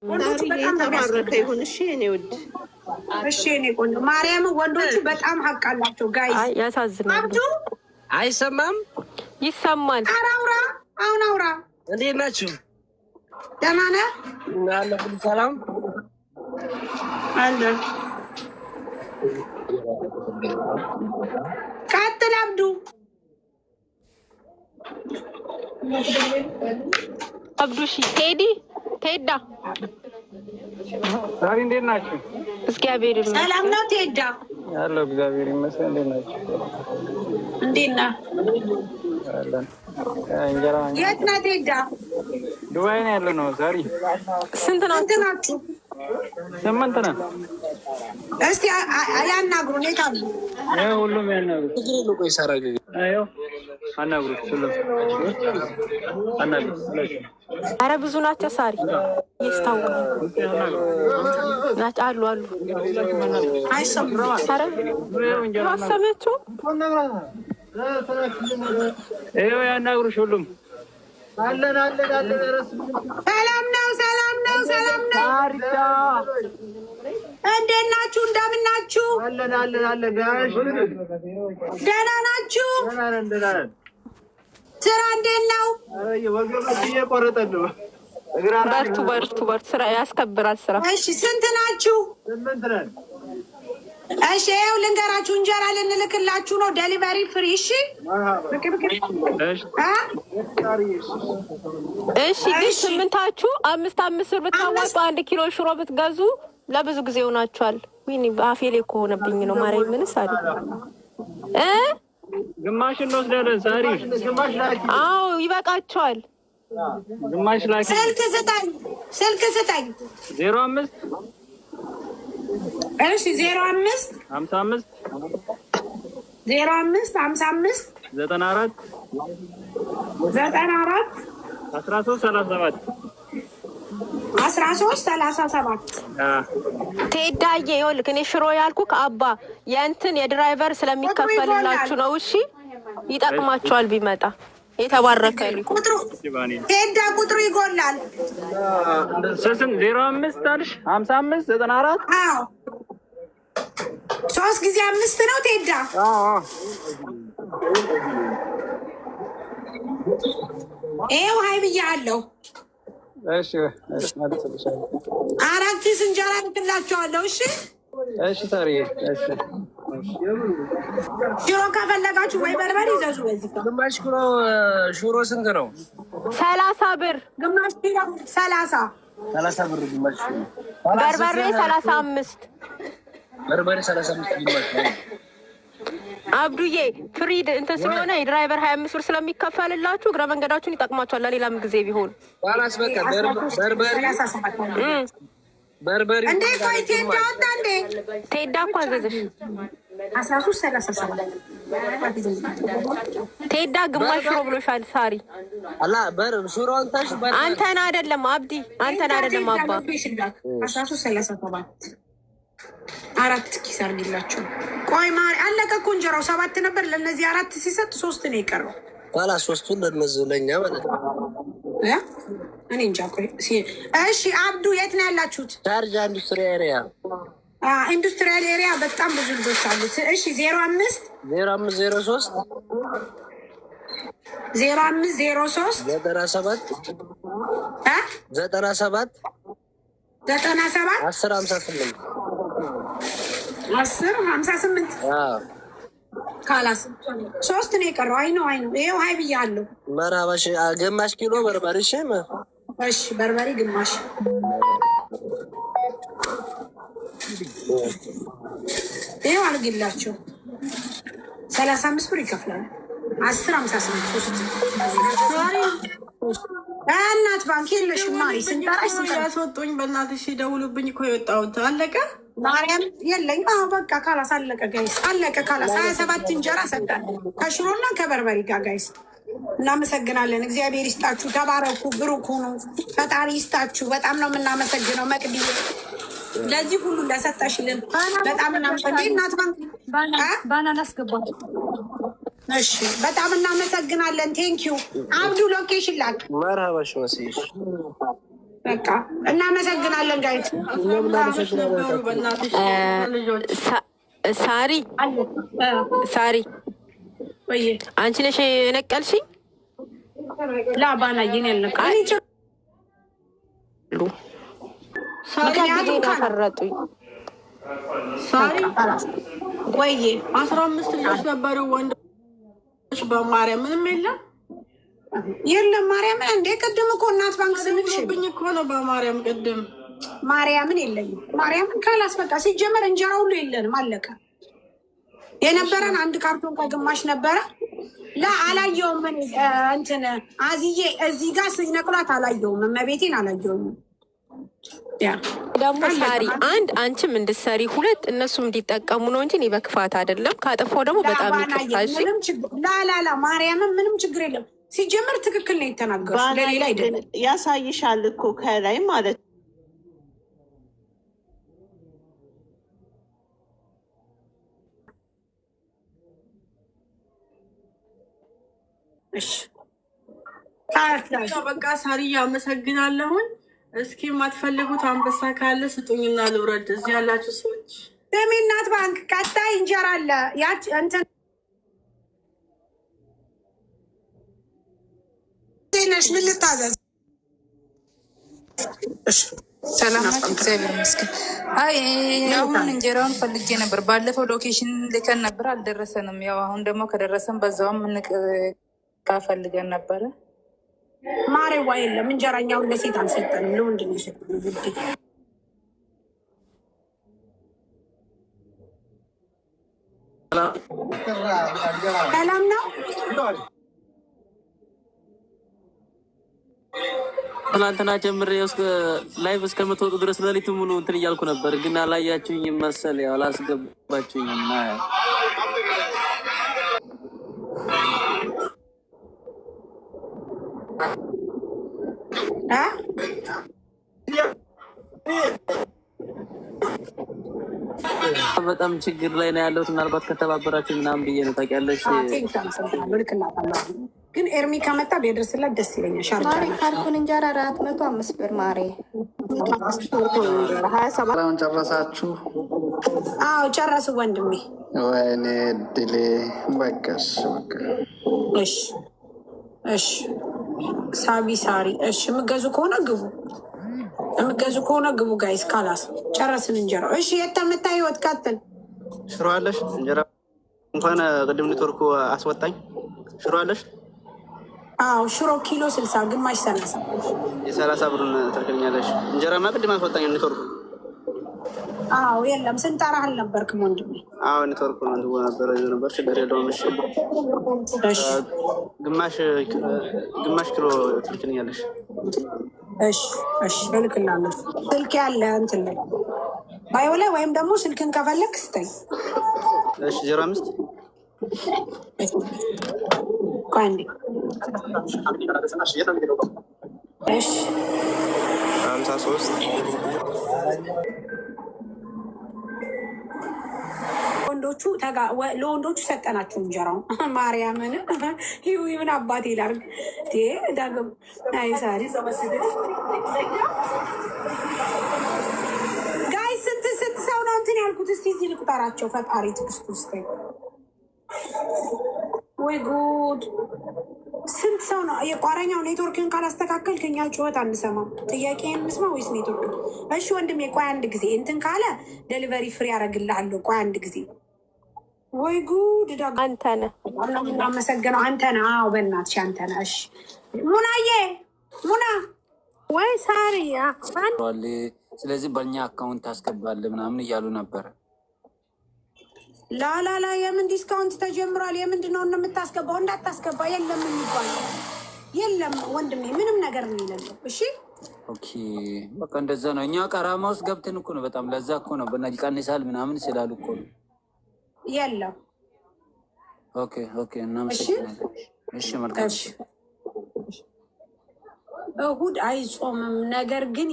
ወንዶቹ በጣም ተባረከ ይሁን። እሺ እኔ ውድ እሺ እኔ ቆንጆ ማርያም ወንዶቹ በጣም ሀቅ አላቸው። ጋይስ ያሳዝናል። አብዱ አይሰማም? ይሰማል። አውራ አሁን አውራ። እንዴት ናችሁ? ደህና ነህ? አለ ሁሉ ሰላም አለ። ቀጥል አብዱ። አብዱሺ ቴዲ ቴዳ ዛሬ እንዴት ናችሁ? እግዚአብሔር ይመስገን። ሰላም ነው ቴዳ? ያለው እግዚአብሔር ይመስገን። እንዴት ናችሁ? እንዴት ነህ? አለን። እንጀራ የት ነህ ቴዳ? ዱባይ ነው ያለው ነው። ዛሬ ስንት ናችሁ? 8 ነን። እስቲ ያናግሩን። የት አሉ? ሁሉም ያናግሩ። ትግሬ ቆይ ሰራግ አዮ አናግሩ። ሁሉም አናግሩ። ኧረ ብዙ ናቸው። ሳሪ ይስታውቃል ናቸው አሉ አይሰሙም። ኧረ ማሰመቸው ይኸው ያናግሩሽ። ሁሉም ሰላም ነው። ታሪታ እንዴት ናችሁ? እንደምን ናችሁ? አለን ጋሽ ደህና ናችሁ? ስራ እንዴት ነው? እየቆረጠን ነው። በርቱ። ስራ ያስከብራል። ስራ እሺ ስንት ናችሁ? 8 ነን። እሺ ይኸው ልንገራችሁ፣ እንጀራ ልንልክላችሁ ነው። ዴሊቨሪ ፍሪ። እሺ እሺ። ግን ስምንታችሁ 5 ብር ብታዋጡ 1 ኪሎ ሽሮ ብትገዙ ለብዙ ጊዜ ሆናችኋል። ወይኔ አፌ ላይ እኮ ሆነብኝ ነው። ማርያም ምንስ አለ ግማሽ እንወስዳለን። ዛሬ አዎ ይበቃችኋል። ግማሽ ላይ ስልክ ስጠኝ 05 እሺ 05 55 05 55 94 1337 ቴዳዬ ይኸውልህ እኔ ሽሮ ያልኩህ ከአባ የእንትን የድራይቨር ስለሚከፈልላችሁ ነው። እሺ ይጠቅማችኋል። ቢመጣ የተባረከ ቁጥሩ ቴዳ ቁጥሩ ይጎላል። 05 አልሽ 55 94 አዎ 3 ጊዜ 5 ነው ቴዳ። ይኸው ሀይ ብያለሁ። እሺ ማለት ነው። 4 ኪስ እንጀራ ልክላችኋለሁ። እሺ ታሪ እሺ ሽሮ ከፈለጋችሁ ወይ በርበሬ ይዘዙ። በዚህ ግማሽ ኪሎ ሽሮ ስንት ነው? 30 ብር። ግማሽ ኪሎ 30 ብር ግማሽ ኪሎ። በርበሬ 35 በርበሬ 35 ግማሽ ነው። አብዱዬ ፍሪድ እንትን ስለሆነ የድራይቨር 25 ብር ስለሚከፈልላችሁ እግረ መንገዳችሁን ይጠቅማችኋል። ለሌላም ጊዜ ቢሆን ባላስ በቃ በርበሬ እንዴ ቆይ ቴዳ ወጣ እንዴ? ቴዳ እኮ አዘዘሽ 1337 ቴዳ ግማሽ ሽሮ ብሎሻል። ሳሪ አላ ሽሮ አንተን አይደለም አብዲ አንተን አይደለም አባ 1337 4 ኪስ አርግላችሁ። ቆይ ማሪ አለቀ እኮ እንጀራው 7 ነበር። ለነዚህ 4 ሲሰጥ 3 ነው የቀረው። ባላ 3ቱን ለነዝለኛ ማለት ነው። እኔ እንጃ። ቆይ እሺ አብዱ የት ነው ያላችሁት? ቻርጃ ኢንዱስትሪያል ኤሪያ። ኢንዱስትሪያል ኤሪያ በጣም ብዙ ልጆች አሉ። እሺ 05 0503 0503 97 97 1058 ካላስ 3 ነው የቀረው። አይ ነው ይኸው ሀይ ብያለሁ። መራባሽ ግማሽ ኪሎ በርበሬ። እሺ በርበሬ ግማሽ። ይኸው አልግላቸው 35 ብር ይከፍላል። 1058 3 እናት ባንክ የለሽም ማሪ። ስንጠራሽ ያስወጡኝ በእናትሽ ደውሉብኝ እኮ የወጣሁት አለቀ። ማርያም የለኝ። በቃ ካላስ አለቀ ጋይስ፣ አለቀ ካላስ 27 እንጀራ ሰጣል ከሽሮና ከበርበሬ ጋር ጋይስ። እናመሰግናለን። እግዚአብሔር ይስጣችሁ። ተባረኩ፣ ብሩክ ሁኑ። ፈጣሪ ይስጣችሁ። በጣም ነው የምናመሰግነው መቅዲ ለዚህ ሁሉ ለሰጣሽልን በጣም እናመሰግናለን። እናት ባንክ ባናና አስገባችሁ። እሺ በጣም እናመሰግናለን። ቴንክ ዩ አብዱ። ሎኬሽን ላክ። መርሃባሽ መስይሽ በቃ እናመሰግናለን ጋይት ሳሪ አንቺ ነሽ የነቀልሽኝ? ላባናዬን ያልነቀል ምክንያቱም ካፈረጡኝ ሳሪ ወይዬ 15 ልጆች ነበሩ ወንዶች። በማርያም ምንም የለም ማርያምን እንዴ ቅድም እኮ እናት ባንክ ስንልሽብኝ እኮ ነው። በማርያም ቅድም ማርያምን የለኝም። ማርያምን ካላስበቃ ሲጀመር እንጀራ ሁሉ የለንም አለቀ። የነበረን አንድ ካርቶን ከግማሽ ነበረ። አላየውም እንትን አዝዬ እዚህ ጋር ሲነቅሏት አላየውም። እመቤቴን አላየውም። ደግሞ ሳሪ አንድ አንቺም እንድትሰሪ ሁለት እነሱም እንዲጠቀሙ ነው እንጂ እኔ በክፋት አይደለም። ካጠፋው ደግሞ በጣም ይቅርታሽ። ላላላ ማርያምን ምንም ችግር የለም። ሲጀምር ትክክል ነው የተናገሩት። ለሌላ አይደለም ያሳይሻል እኮ ከላይ ማለት እሺ በቃ ሳሪያ አመሰግናለሁኝ። እስኪ የማትፈልጉት አንበሳ ካለ ስጡኝና ልውረድ። እዚህ ያላችሁ ሰዎች ደሜ እናት ባንክ ቀጣይ እንጀራ አለ ያች እንትን ነሽ ምን ልታዘዝ? ሰላም እግዚአብሔር ይመስገን። አይ አሁን እንጀራውን ፈልጌ ነበር። ባለፈው ሎኬሽን ልከን ነበር አልደረሰንም። ያው አሁን ደግሞ ከደረሰን በዛውም ፈልገን ነበረ። ማሬዋ የለም እንጀራኛውን ለሴት አልሰጠንም፣ ለወንድ ነው የሰጠነው። ሰላም ነው። ትናንትና ጀምሬ ላይቭ እስከምትወጡ ድረስ ሌሊቱ ሙሉ እንትን እያልኩ ነበር፣ ግን አላያችሁኝም መሰል ያው አላስገባችሁኝም። በጣም ችግር ላይ ነው ያለሁት። ምናልባት ከተባበራችሁ ምናምን ብዬ ነው። ታውቂያለሽ ግን ኤርሚ ከመጣ ቢያደርስላት ደስ ይለኛል። ማሬ ካልኩን እንጀራ 405 ብር ማሬ 27 ጨረሳችሁ? አዎ ጨረሱ ወንድሜ። ወይኔ ድሌ በቃሽ። እሺ እሺ ሳቢ ሳሪ እሺ የምገዙ ከሆነ ግቡ፣ የምገዙ ከሆነ ግቡ ጋይስ። ካላስ ጨረስን እንጀራ። እሺ የተመታ ህይወት ቀጥል። ሽሮ አለሽ? እንጀራ እንኳን ቅድም ኔትወርኩ አስወጣኝ። ሽሮ አለሽ? አዎ ሽሮ ኪሎ 60 ግማሽ 30 የ30 ብሩን ትልክልኛለሽ። እንጀራማ ቅድም አስወጣኝ ኔትወርኩ። አዎ የለም ስንጠራህ አልነበርክም ወንድሜ? አዎ ኔትወርኩ ነው እንደው ነበር ችግር የለውም። እሺ ግማሽ ኪሎ ትልክልኛለሽ። እሺ እሺ እልክልሃለሁ። ስልክ ያለ እንትን ላይ ባዮ ላይ ወይም ደግሞ ስልክን ከፈለክ ስጠኝ። እሺ 05 ቋንዲ እሺ 53 ለወንዶቹ ሰጠናችሁ እንጀራውን። ማርያምን ይሁን አባቴ ላርግ ዳግም አይሳሪ ጋይ ስንት ሰው ነው እንትን ያልኩት? እስቲ እዚህ ልቁጠራቸው። ፈጣሪ ትዕግስት ውስጥ ወይ ጉድ! ስንት ሰው ነው? የቋረኛው ኔትወርክን ካላስተካከል ከኛ ጩኸት አንሰማም። ጥያቄ እንስማ ወይስ ኔትወርክ? እሺ ወንድሜ ቆይ አንድ ጊዜ እንትን ካለ ደሊቨሪ ፍሪ ያደርግልሃለሁ። ቆይ አንድ ጊዜ። ወይ ጉድ! አንተ ነህ እናመሰግነው። አንተ ነህ? አዎ በእናትሽ አንተ ነህ። እሺ ሙናዬ፣ ሙና ወይ ሳሪያ ስለዚህ በእኛ አካውንት ታስገባለህ ምናምን እያሉ ነበረ። ላላላ የምን ዲስካውንት ተጀምሯል? የምንድን ነው የምታስገባው? እንዳታስገባ የለም የሚባል የለም ወንድሜ፣ ምንም ነገር ነው የሌለው። እሺ ኦኬ በቃ እንደዛ ነው። እኛ ቀራማ ውስጥ ገብተን እኮ ነው። በጣም ለዛ እኮ ነው በእና ይቀንሳል ምናምን ስላሉ እኮ ነው። የለም ኦኬ ኦኬ እናመሰግናለን። እሺ መልካም። እሁድ አይጾምም ነገር ግን